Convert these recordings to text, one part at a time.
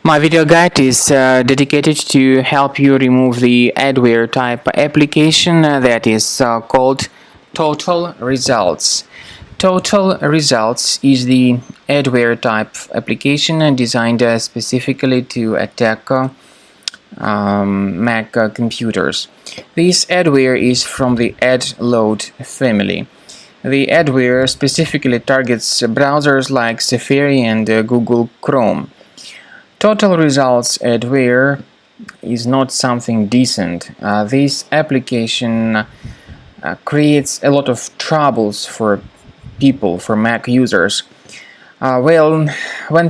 My video guide is dedicated to help you remove the adware type application that is called TotalResults. TotalResults is the adware type application designed specifically to attack Mac computers. This adware is from the AdLoad family. The adware specifically targets browsers like Safari and Google Chrome. TotalResults adware is not something decent. This application creates a lot of troubles for people, for Mac users. When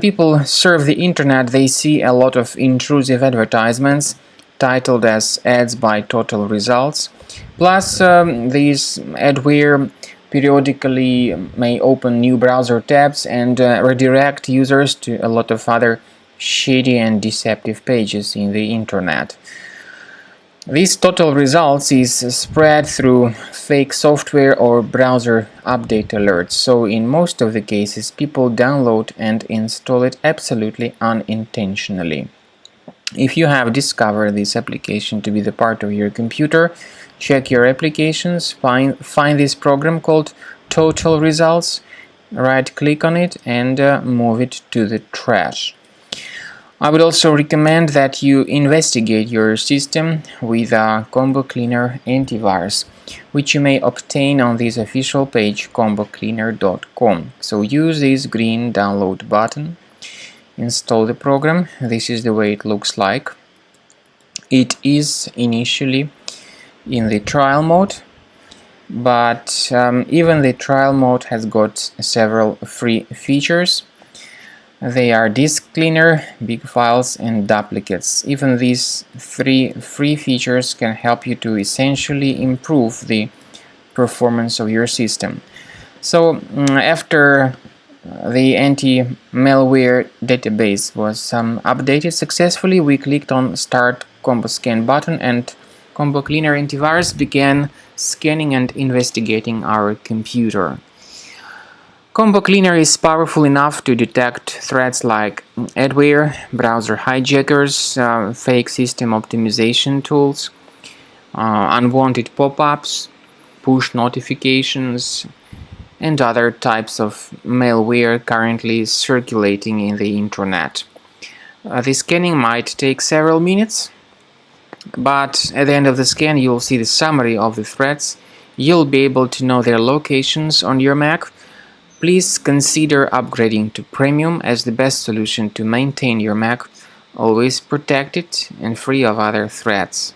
people surf the internet, they see a lot of intrusive advertisements titled as ads by TotalResults. Plus, these adware periodically may open new browser tabs and redirect users to a lot of other shady and deceptive pages in the internet. This TotalResults is spread through fake software or browser update alerts, so in most of the cases people download and install it absolutely unintentionally. If you have discovered this application to be the part of your computer, check your applications, find this program called TotalResults, right-click on it and move it to the trash. I would also recommend that you investigate your system with a Combo Cleaner antivirus, which you may obtain on this official page combocleaner.com. So use this green download button, install the program. This is the way it looks like. It is initially in the trial mode, but even the trial mode has got several free features. They are disk cleaner, big files and duplicates. Even these three free features can help you to essentially improve the performance of your system. So after the anti-malware database was updated successfully, we clicked on Start Combo Scan button and Combo Cleaner antivirus began scanning and investigating our computer. Combo Cleaner is powerful enough to detect threats like adware, browser hijackers, fake system optimization tools, unwanted pop-ups, push notifications, and other types of malware currently circulating in the internet. The scanning might take several minutes, but at the end of the scan you'll see the summary of the threats. You'll be able to know their locations on your Mac. Please consider upgrading to Premium as the best solution to maintain your Mac always protected and free of other threats.